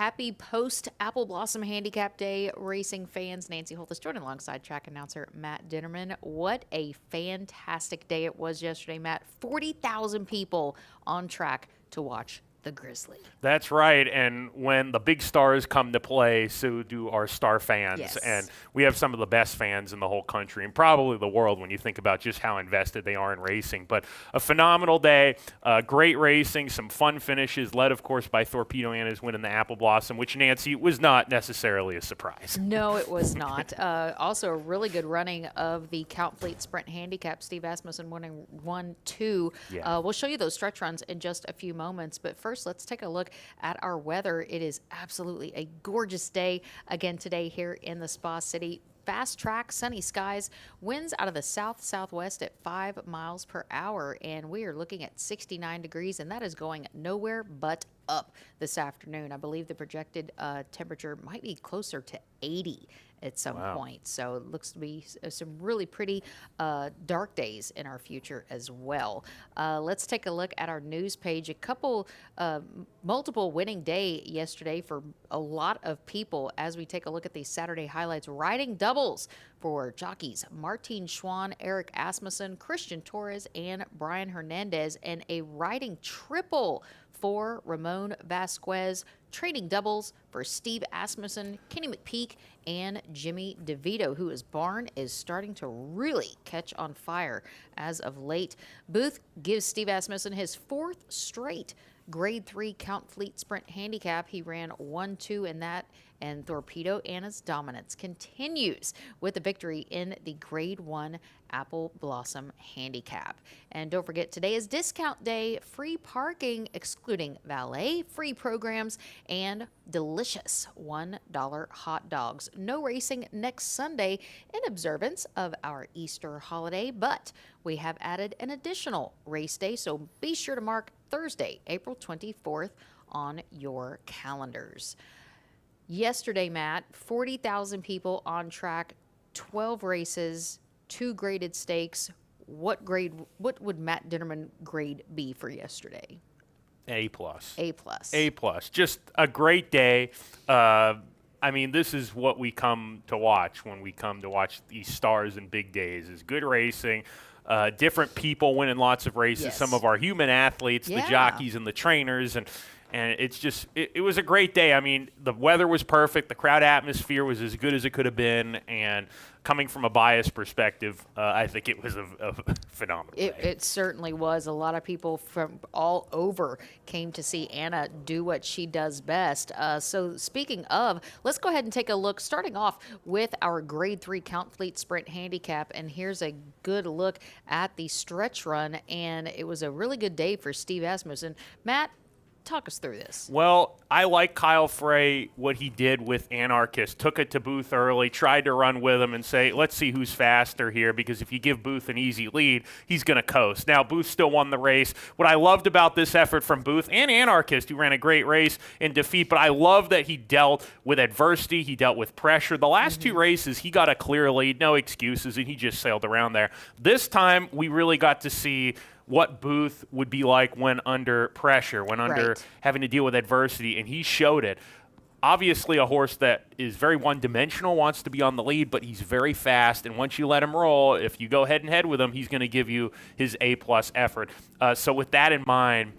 Happy post-Apple Blossom Handicap Day, racing fans. Nancy Holthus joining alongside track announcer Matt Dinnerman. What a fantastic day it was yesterday, Matt. 40,000 people on track to watch the Grizzly. That's right, and when the big stars come to play, so do our star fans. Yes. And we have some of the best fans in the whole country and probably the world when you think about just how invested they are in racing. But a phenomenal day, great racing, some fun finishes, led, of course, by Thorpedo Anna's winning the Apple Blossom, which, Nancy, was not necessarily a surprise. No, it was not. Also, a really good running of the Count Fleet Sprint Handicap. Steve Asmussen winning 1-2. Yeah. We'll show you those stretch runs in just a few moments, but first, let's take a look at our weather. It is absolutely a gorgeous day again today here in the Spa City. Fast track, sunny skies, winds out of the south-southwest at 5 miles per hour, and we are looking at 69 degrees, and that is going nowhere but up this afternoon. I believe the projected temperature might be closer to 80 at some point. So it looks to be some really pretty dark days in our future as well. Let's take a look at our news page. A couple, multiple winning day yesterday for a lot of people as we take a look at these Saturday highlights. Riding doubles for jockeys Martin Schwann, Eric Asmussen, Christian Torres, and Brian Hernandez, and a riding triple for Ramon Vasquez. Trading doubles for Steve Asmussen, Kenny McPeak, and Jimmy DeVito, whose barn is starting to really catch on fire as of late. Booth gives Steve Asmussen his fourth straight Grade 3 Count Fleet Sprint Handicap. He ran 1-2 in that, and Thorpedo Anna's dominance continues with the victory in the Grade 1 Apple Blossom Handicap. And don't forget, today is discount day, free parking excluding valet, free programs, and delicious $1 hot dogs. No racing next Sunday in observance of our Easter holiday, but we have added an additional race day, so be sure to mark Thursday, April 24th on your calendars. Yesterday, Matt, 40,000 people on track, 12 races, 2 graded stakes. What would Matt Dinnerman grade be for yesterday? A plus. A plus. A plus. Just a great day. I mean, this is what we come to watch when we come to watch these stars and big days, is good racing, different people winning lots of races, Yes. some of our human athletes, the jockeys and the trainers, and it's just, it was a great day. I mean, the weather was perfect. The crowd atmosphere was as good as it could have been. And coming from a biased perspective, I think it was a phenomenal day. It certainly was. A lot of people from all over came to see Anna do what she does best. So speaking of, let's go ahead and take a look, starting off with our Grade 3 Count Fleet Sprint Handicap. And here's a good look at the stretch run. And it was a really good day for Steve Asmussen. Matt, talk us through this. Well, I like Kyle Frey, what he did with Anarchist. Took it to Booth early, tried to run with him and say, let's see who's faster here, because if you give Booth an easy lead, he's going to coast. Now, Booth still won the race. What I loved about this effort from Booth and Anarchist, who ran a great race in defeat, but I love that he dealt with adversity. He dealt with pressure. The last 2 races, he got a clear lead, no excuses, and he just sailed around there. This time, we really got to see what Booth would be like when under pressure, when under having to deal with adversity, and he showed it. Obviously a horse that is very one-dimensional, wants to be on the lead, but he's very fast, and once you let him roll, if you go head-and-head with him, he's going to give you his A-plus effort. So with that in mind,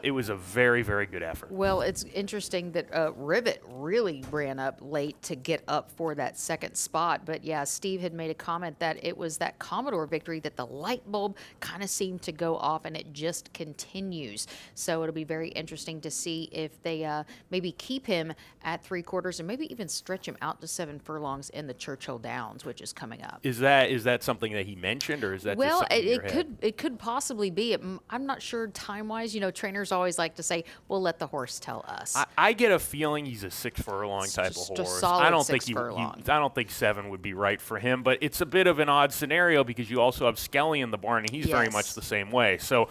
it was a very, very good effort. Well, it's interesting that Rivet really ran up late to get up for that second spot. But, yeah, Steve had made a comment that it was that Commodore victory that the light bulb kind of seemed to go off, and it just continues. So it'll be very interesting to see if they maybe keep him at 3/4 and maybe even stretch him out to 7 furlongs in the Churchill Downs, which is coming up. Is that something that he mentioned, or is that just something in your head? It could possibly be. I'm not sure time-wise. You know, trainers always like to say, we'll let the horse tell us. I get a feeling he's a 6 furlong type of horse. Just solid I don't 6 think furlong. I don't think 7 would be right for him, but it's a bit of an odd scenario because you also have Skelly in the barn, and he's very much the same way. So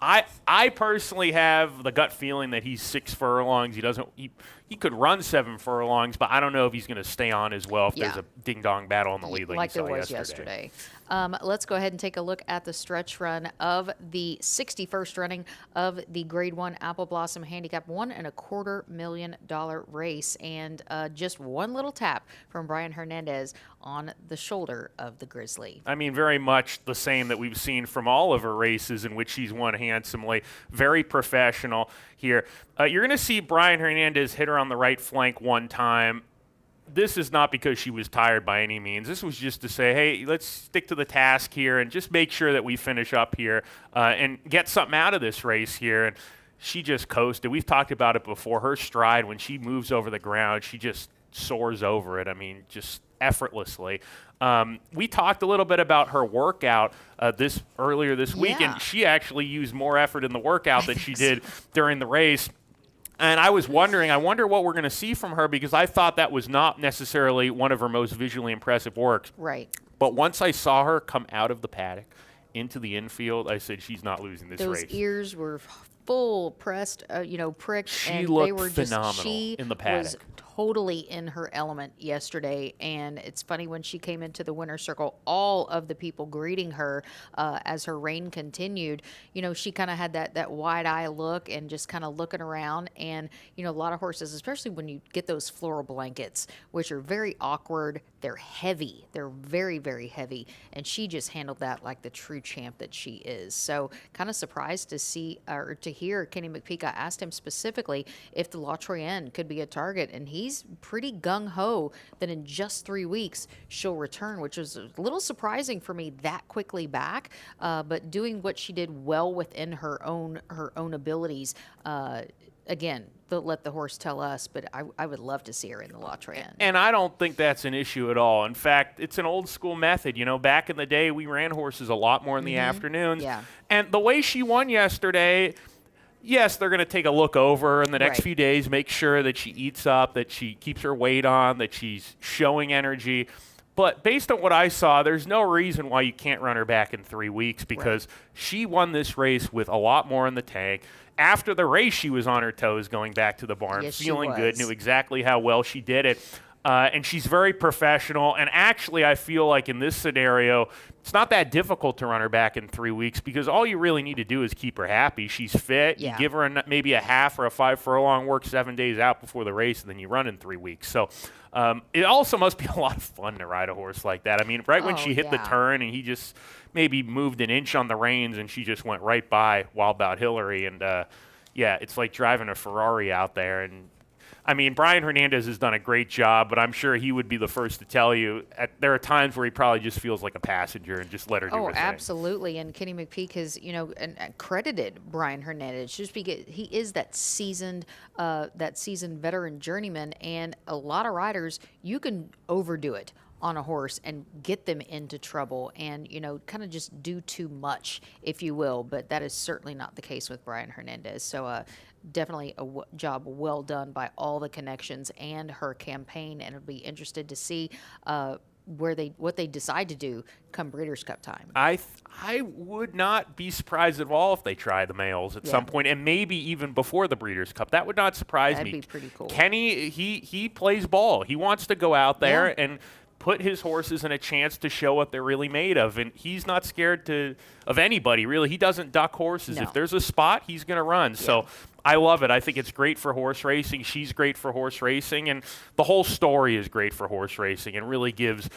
I personally have the gut feeling that he's 6 furlongs. He could run 7 furlongs, but I don't know if he's going to stay on as well if there's a ding-dong battle in the lead like you there saw was yesterday. Let's go ahead and take a look at the stretch run of the 61st running of the Grade 1 Apple Blossom Handicap $1.25 million race, and just one little tap from Brian Hernandez on the shoulder of the Grizzly. I mean, very much the same that we've seen from all of her races in which she's won handsomely. Very professional here. You're going to see Brian Hernandez hit her on the right flank one time. This is not because she was tired by any means. This was just to say, hey, let's stick to the task here and just make sure that we finish up here and get something out of this race here. And she just coasted. We've talked about it before. Her stride, when she moves over the ground, she just soars over it. I mean, just effortlessly. We talked a little bit about her workout earlier this week, and she actually used more effort in the workout than she did during the race. And I was wondering, I wonder what we're going to see from her, because I thought that was not necessarily one of her most visually impressive works. Right. But once I saw her come out of the paddock into the infield, I said, she's not losing this race. Those ears were full pressed, pricked. She and looked they were phenomenal in the paddock. Was totally in her element yesterday, and it's funny, when she came into the winner's circle, all of the people greeting her as her reign continued, she kind of had that wide eye look and just kind of looking around. And a lot of horses, especially when you get those floral blankets, which are very awkward, they're heavy, they're very, very heavy, and she just handled that like the true champ that she is. So kind of surprised to see or to hear Kenny McPeak. I asked him specifically if the La Troyenne could be a target, and he's pretty gung-ho that in just 3 weeks she'll return, which was a little surprising for me that quickly back, but doing what she did well within her own abilities. Again, let the horse tell us, but I would love to see her in the La Troyenne. And I don't think that's an issue at all. In fact, it's an old school method. Back in the day, we ran horses a lot more in the afternoons. Yeah. And the way she won yesterday, yes, they're going to take a look over her in the next few days, make sure that she eats up, that she keeps her weight on, that she's showing energy. But based on what I saw, there's no reason why you can't run her back in 3 weeks, because she won this race with a lot more in the tank. After the race, she was on her toes going back to the barn, feeling good, knew exactly how well she did it. And she's very professional. And actually, I feel like in this scenario, it's not that difficult to run her back in 3 weeks, because all you really need to do is keep her happy. She's fit. You give her maybe a half or a 5 furlong, work 7 days out before the race, and then you run in 3 weeks. So it also must be a lot of fun to ride a horse like that. I mean, when she hit the turn and he just maybe moved an inch on the reins and she just went right by Wild Bout Hillary. And, it's like driving a Ferrari out there. And I mean, Brian Hernandez has done a great job, but I'm sure he would be the first to tell you there are times where he probably just feels like a passenger and just let her do her thing. Oh, absolutely. And Kenny McPeak has, credited Brian Hernandez just because he is that seasoned veteran journeyman, and a lot of riders, you can overdo it on a horse and get them into trouble and, kind of just do too much, if you will. But that is certainly not the case with Brian Hernandez. So definitely a job well done by all the connections and her campaign. And it'll be interested to see what they decide to do come Breeders' Cup time. I would not be surprised at all if they try the males at some point, and maybe even before the Breeders' Cup. That would not surprise me. That'd be pretty cool. Kenny, he plays ball. He wants to go out there and put his horses in a chance to show what they're really made of, and he's not scared of anybody, really. He doesn't duck horses. No. If there's a spot, he's going to run. So I love it. I think it's great for horse racing. She's great for horse racing, and the whole story is great for horse racing and really gives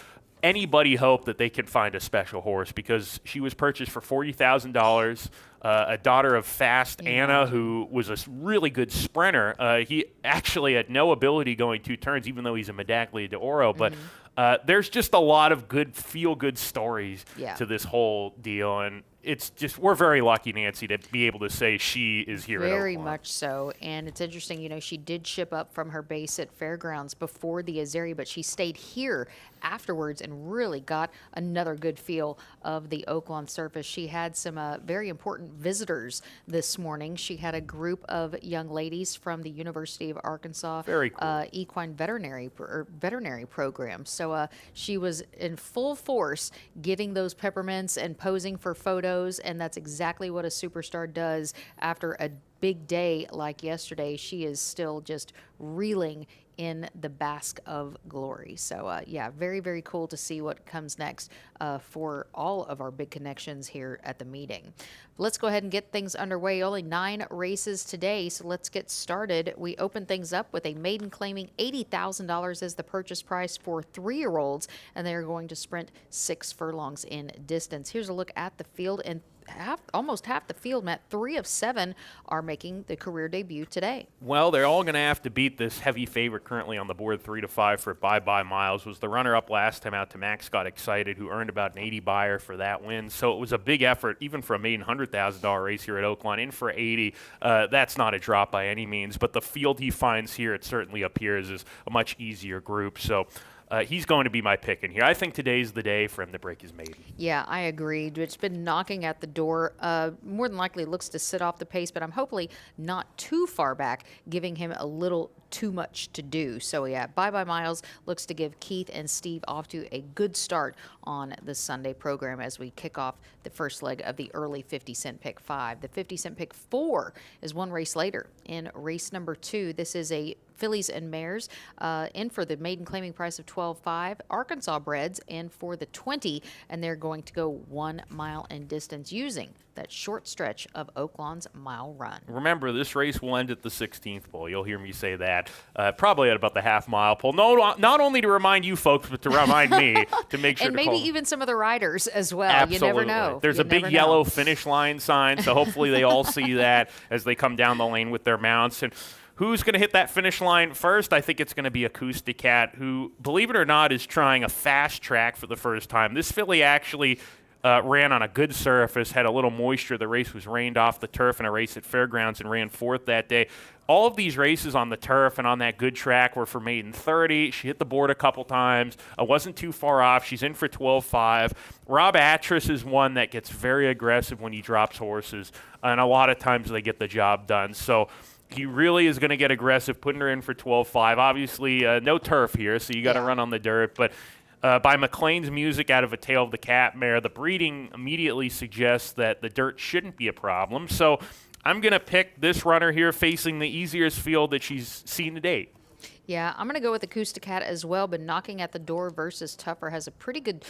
anybody hope that they can find a special horse, because she was purchased for $40,000, a daughter of Fast Anna, who was a really good sprinter. He actually had no ability going 2 turns, even though he's a Medaglia d'Oro, but there's just a lot of good feel-good stories to this whole deal, and it's just, we're very lucky, Nancy, to be able to say she is here at Oaklawn. Very much so. And it's interesting, she did ship up from her base at Fairgrounds before the Azeri, but she stayed here afterwards and really got another good feel of the Oaklawn surface. She had some very important visitors this morning. She had a group of young ladies from the University of Arkansas equine veterinary program. So she was in full force getting those peppermints and posing for photos goes, and that's exactly what a superstar does after a big day like yesterday. She is still just reeling in the bask of glory. So, yeah, very, very cool to see what comes next for all of our big connections here at the meeting. Let's go ahead and get things underway. Only 9 races today, so let's get started. We open things up with a maiden claiming $80,000 as the purchase price for 3-year-olds, and they're going to sprint 6 furlongs in distance. Here's a look at the field, and almost half the field, Matt, 3 of 7 are making the career debut today. Well, they're all going to have to beat this heavy favorite currently on the board, 3-5 for Bye Bye Miles. Was the runner-up last time out to Max Got Excited, who earned about an 80 buyer for that win. So it was a big effort, even for a maiden $100,000 race here at Oaklawn. In for 80, that's not a drop by any means. But the field he finds here, it certainly appears, is a much easier group. So he's going to be my pick in here. I think today's the day for him to break his maiden. Yeah, I agree. It's been knocking at the door. More than likely looks to sit off the pace, but I'm hopefully not too far back, giving him a little too much to do. So, yeah, Bye Bye Miles looks to give Keith and Steve off to a good start on the Sunday program as we kick off the first leg of the early 50-cent pick 5. The 50-cent pick 4 is one race later in race number 2. This is a fillies and mares in for the maiden claiming price of $12.5. Arkansas breds in for the 20, and they're going to go 1 mile in distance using that short stretch of Oaklawn's mile run. Remember, this race will end at the 16th pole. You'll hear me say that. Probably at about the half-mile pole. No, not only to remind you folks, but to remind me to make sure and to maybe call. even some of the riders as well. Absolutely. You never know. There's a big yellow finish line sign, so hopefully they all see that as they come down the lane with their mounts. And who's going to hit that finish line first? I think it's going to be Acoustic, who, believe it or not, is trying a fast track for the first time. This filly actually ran on a good surface, had a little moisture. The race was rained off the turf in a race at Fairgrounds and ran 4th that day. All of these races on the turf and on that good track were for maiden 30. She hit the board a couple times. Wasn't too far off. She's in for 12.5. Rob Atras is one that gets very aggressive when he drops horses, and a lot of times they get the job done. So he really is going to get aggressive, putting her in for 12.5. Obviously, no turf here, so you got to run on the dirt. But by McLean's music out of A Tale of the Cat mare, the breeding immediately suggests that the dirt shouldn't be a problem. So I'm going to pick this runner here facing the easiest field that she's seen to date. Yeah, I'm going to go with Acoustic as well, but Knocking at the Door versus Tougher has a pretty good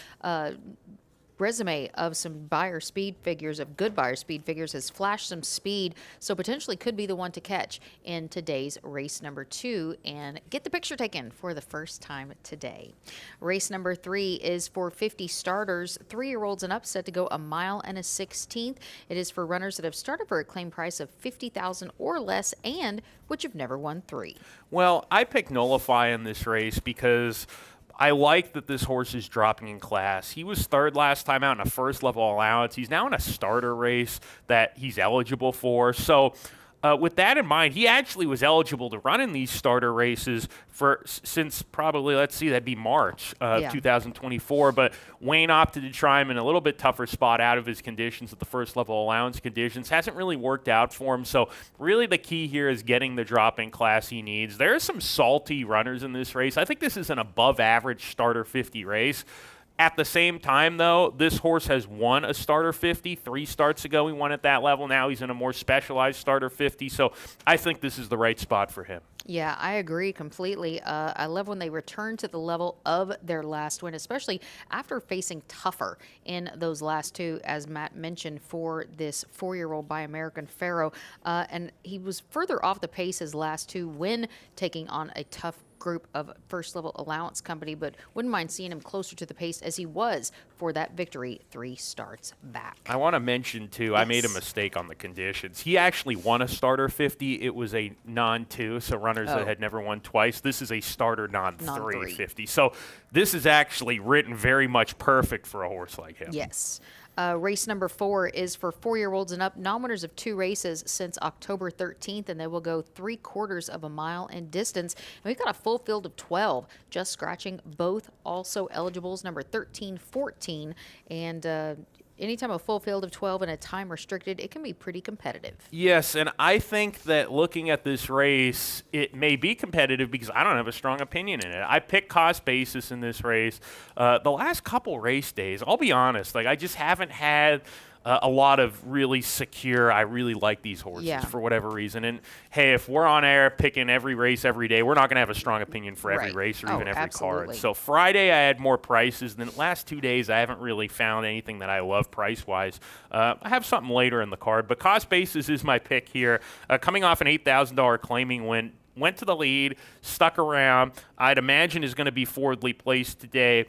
resume of some buyer speed figures, of good buyer speed figures, has flashed some speed, so potentially could be the one to catch in today's race number 2 and get the picture taken for the first time today. Race number 3 is for 50 starters, 3-year-olds and up, set to go 1 mile and a 16th. It is for runners that have started for a claim price of $50,000 or less and which have never won 3. Well, I picked Nullify in this race because I like that this horse is dropping in class. He was 3rd last time out in a first-level allowance. He's now in a starter race that he's eligible for. So with that in mind, he actually was eligible to run in these starter races since probably, let's see, that'd be March 2024. But Wayne opted to try him in a little bit tougher spot out of his conditions at the first-level allowance conditions. Hasn't really worked out for him. So really the key here is getting the drop-in class he needs. There are some salty runners in this race. I think this is an above-average starter 50 race. At the same time, though, this horse has won a starter 50 3 starts ago. He won at that level. Now he's in a more specialized starter 50. So I think this is the right spot for him. Yeah, I agree completely. I love when they return to the level of their last win, especially after facing Tougher in those last 2, as Matt mentioned, for this 4-year-old by American Pharoah. And he was further off the pace his last 2 when taking on a tough group of first-level allowance company, but wouldn't mind seeing him closer to the pace as he was for that victory 3 starts back. I want to mention, too, I made a mistake on the conditions. He actually won a starter 50. It was a non-2, so runners that had never won twice. This is a starter non-3 50. So this is actually written very much perfect for a horse like him. Yes. Race number 4 is for 4-year-olds and up, non-winners of 2 races since October 13th, and they will go 3/4 of a mile in distance. And we've got a full field of 12, just scratching both also eligibles, number 13, 14, and anytime a full field of 12 and a time restricted, it can be pretty competitive. Yes, and I think that looking at this race, it may be competitive because I don't have a strong opinion in it. I picked cost basis in this race. The last couple race days, I'll be honest, like I just haven't had a lot of really secure. I really like these horses for whatever reason. And hey, if we're on air picking every race every day, we're not going to have a strong opinion for every race or even every card. So Friday I had more prices. Then the last 2 days I haven't really found anything that I love price-wise. I have something later in the card, but Cost Basis is my pick here. Coming off an $8,000 claiming win, went to the lead, stuck around. I'd imagine is going to be forwardly placed today.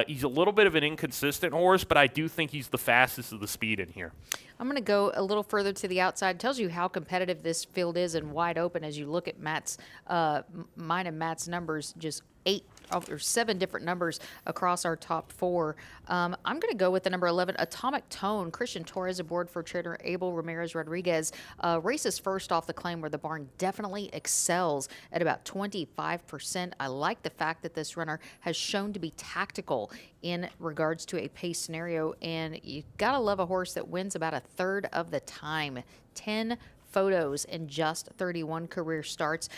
He's a little bit of an inconsistent horse, but I do think he's the fastest of the speed in here. I'm going to go a little further to the outside. It tells you how competitive this field is and wide open as you look at mine and Matt's numbers, just 8 or 7 different numbers across our top 4. I'm going to go with the number 11, Atomic Tone. Christian Torres aboard for trainer Abel Ramirez Rodriguez. Races first off the claim where the barn definitely excels at about 25%. I like the fact that this runner has shown to be tactical in regards to a pace scenario, and you got to love a horse that wins about a third of the time. 10 photos in just 31 career starts.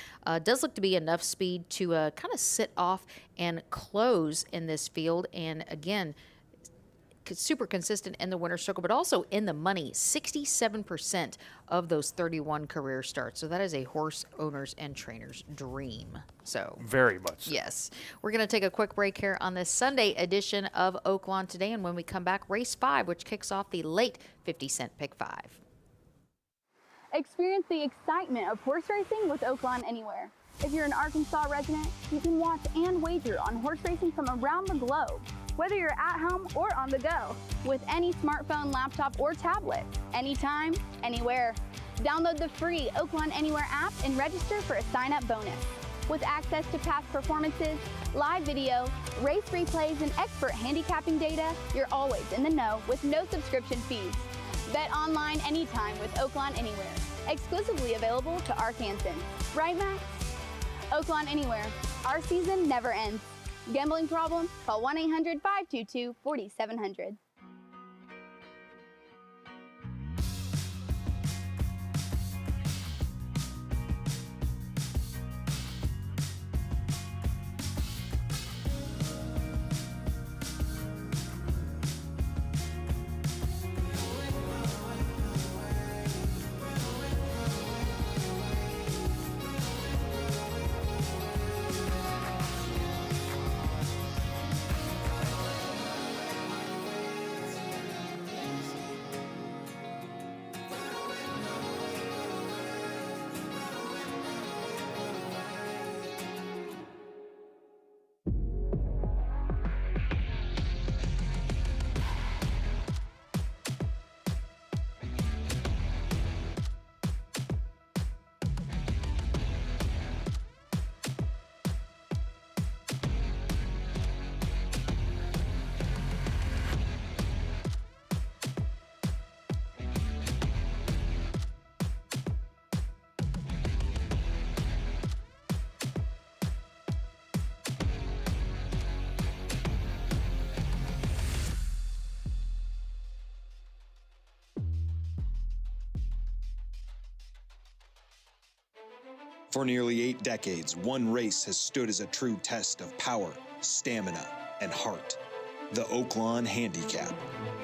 Does look to be enough speed to kind of sit off and close in this field. And again, super consistent in the winner's circle, but also in the money, 67% of those 31 career starts. So that is a horse owner's and trainer's dream. So very much so. Yes. We're going to take a quick break here on this Sunday edition of Oaklawn Today. And when we come back, race 5, which kicks off the late 50-cent pick 5. Experience the excitement of horse racing with Oaklawn Anywhere. If you're an Arkansas resident, you can watch and wager on horse racing from around the globe, whether you're at home or on the go, with any smartphone, laptop, or tablet, anytime, anywhere. Download the free Oaklawn Anywhere app and register for a sign-up bonus. With access to past performances, live video, race replays, and expert handicapping data, you're always in the know with no subscription fees. Bet online anytime with Oaklawn Anywhere. Exclusively available to Arkansans. Right, Max? Oaklawn Anywhere. Our season never ends. Gambling problem? Call 1-800-522-4700. For nearly 8 decades, one race has stood as a true test of power, stamina, and heart. The Oaklawn Handicap.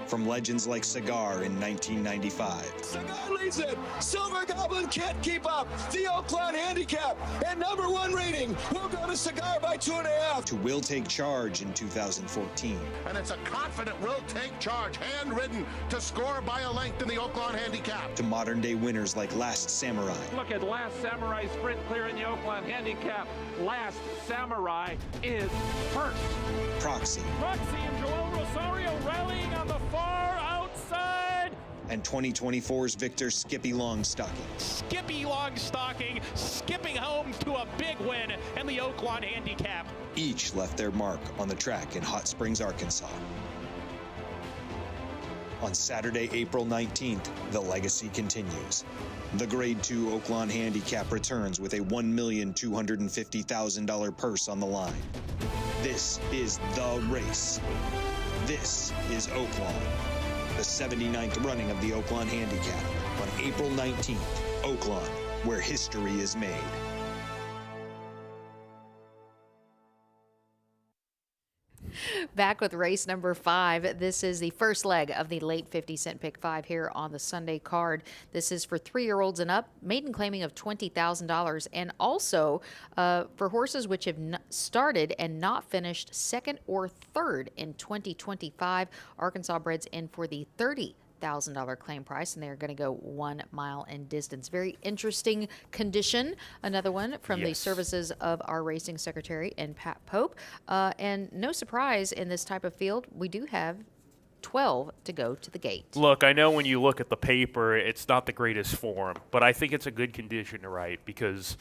From legends like Cigar in 1995. Cigar leads it. Silver Goblin can't keep up. The Oaklawn Handicap and #1 rating will go to Cigar by 2.5. To Will Take Charge in 2014. And it's a confident Will Take Charge, handridden to score by a length in the Oaklawn Handicap. To modern day winners like Last Samurai. Look at Last Samurai sprint clear in the Oaklawn Handicap. Last Samurai is first. Proxy. Proxy and Joel Rosario rallying on the far outside. And 2024's victor, Skippy Longstocking. Skippy Longstocking skipping home to a big win in the Oaklawn Handicap. Each left their mark on the track in Hot Springs, Arkansas. On Saturday, April 19th, the legacy continues. The Grade 2 Oaklawn Handicap returns with a $1,250,000 purse on the line. This is the race. This is Oaklawn, the 79th running of the Oaklawn Handicap on April 19th. Oaklawn, where history is made. Back with race number 5. This is the first leg of the late 50-cent pick 5 here on the Sunday card. This is for 3-year-olds and up, maiden claiming of $20,000, and also for horses which have started and not finished second or third in 2025. Arkansas breds in for the $30,000 claim price, and they're going to go 1 mile in distance. Very interesting condition. Another one from the services of our racing secretary and Pat Pope. And no surprise in this type of field, we do have 12 to go to the gate. Look, I know when you look at the paper, it's not the greatest form, but I think it's a good condition to write because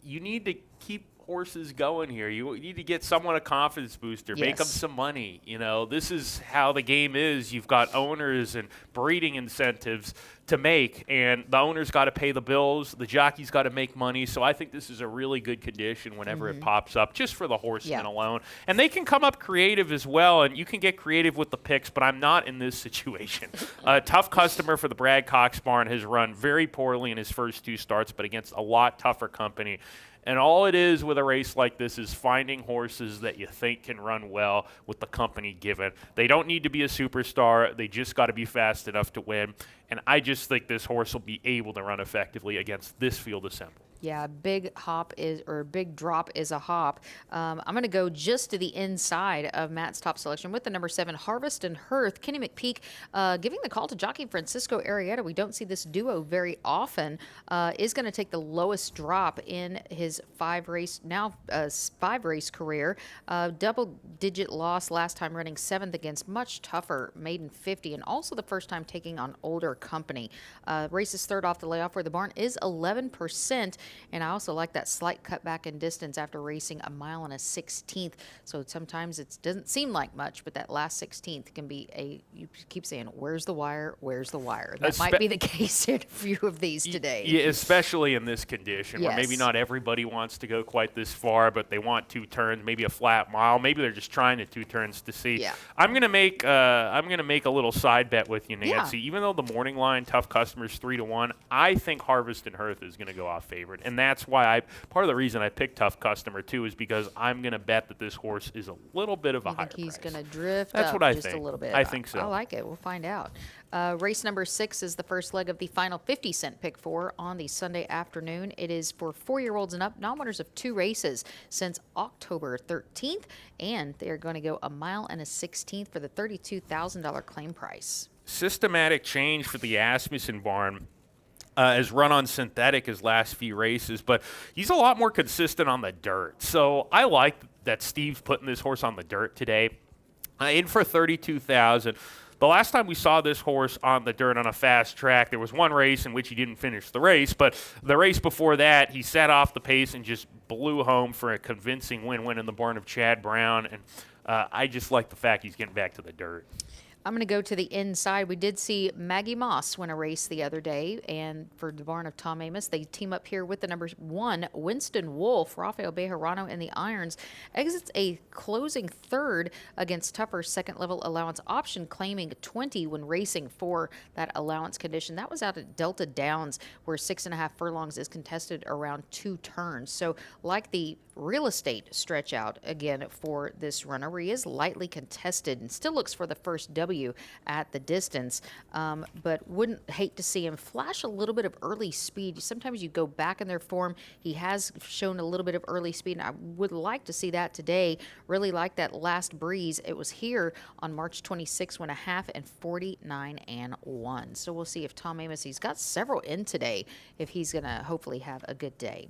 you need to keep horses going here. You need to get someone a confidence booster, make them some money. You know, this is how the game is. You've got owners and breeding incentives to make, and the owners got to pay the bills. The jockeys got to make money. So I think this is a really good condition whenever it pops up, just for the horsemen alone. And they can come up creative as well, and you can get creative with the picks, but I'm not in this situation. A tough customer for the Brad Cox barn has run very poorly in his first 2 starts, but against a lot tougher company. And all it is with a race like this is finding horses that you think can run well with the company given. They don't need to be a superstar. They just got to be fast enough to win. And I just think this horse will be able to run effectively against this field assembled. Yeah, big drop is a hop. I'm going to go just to the inside of Matt's top selection with the number 7, Harvest and Hearth. Kenny McPeak giving the call to jockey Francisco Arrieta. We don't see this duo very often. Is going to take the lowest drop in his 5-race career. Double-digit loss last time, running 7th against much tougher maiden 50, and also the first time taking on older company. Races 3rd off the layoff, where the barn is 11%. And I also like that slight cutback in distance after racing 1 mile and a 16th. So sometimes it doesn't seem like much, but that last 16th can be you keep saying, where's the wire? Where's the wire? That might be the case in a few of these today. Yeah, especially in this condition where maybe not everybody wants to go quite this far, but they want 2 turns, maybe a flat mile. Maybe they're just trying the 2 turns to see. Yeah. I'm gonna make a little side bet with you, Nancy. Even though the morning line tough customers 3-1, I think Harvest and Hearth is gonna go off favorite. And that's why part of the reason I picked tough customer too is because I'm going to bet that this horse is a little bit of a higher price. He's going to drift That's up what I just think. a little bit. I think so. I like it. We'll find out. Race number 6 is the first leg of the final 50-cent pick 4 on the Sunday afternoon. It is for 4-year-olds and up, non-winners of 2 races since October 13th, and they're going to go 1 mile and a 16th for the $32,000 claim price. Systematic change for the Asmussen barn. Has run on synthetic his last few races, but he's a lot more consistent on the dirt. So I like that Steve's putting this horse on the dirt today. In for $32,000. The last time we saw this horse on the dirt on a fast track, there was one race in which he didn't finish the race, but the race before that, he set off the pace and just blew home for a convincing win in the barn of Chad Brown. And I just like the fact he's getting back to the dirt. I'm going to go to the inside. We did see Maggie Moss win a race the other day, and for the barn of Tom Amos, they team up here with the number 1, Winston Wolf. Rafael Bejarano in the irons exits a closing 3rd against tougher second-level allowance option, claiming 20 when racing for that allowance condition. That was out at Delta Downs, where 6.5 furlongs is contested around 2 turns. So like the real estate stretch out again for this runner, where he is lightly contested and still looks for the first W at the distance, but wouldn't hate to see him flash a little bit of early speed. Sometimes you go back in their form. He has shown a little bit of early speed, and I would like to see that today. Really like that last breeze. It was here on March 26, went a half and 49 and 1. So we'll see if Tom Amos, he's got several in today, if he's going to hopefully have a good day.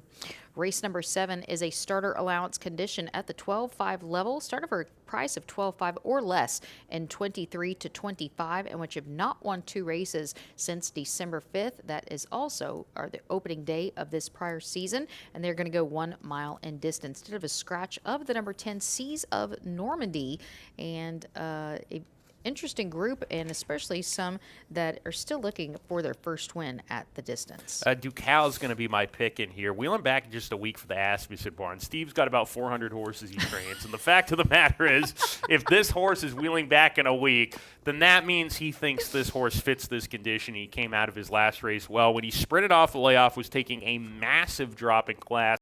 Race number 7 is a starter allowance condition at the 12.5 level. Starter for a price of 12.5 or less in 23 to 25, and which have not won 2 races since December 5th. That is also the opening day of this prior season, and they're going to go 1 mile in distance. Instead of a scratch of the number 10, Seas of Normandy, and a interesting group, and especially some that are still looking for their first win at the distance. Ducal's going to be my pick in here. Wheeling back just a week for the Asmussen barn. Steve's got about 400 horses he trains, and the fact of the matter is, if this horse is wheeling back in a week, then that means he thinks this horse fits this condition. He came out of his last race well. When he sprinted off the layoff, was taking a massive drop in class.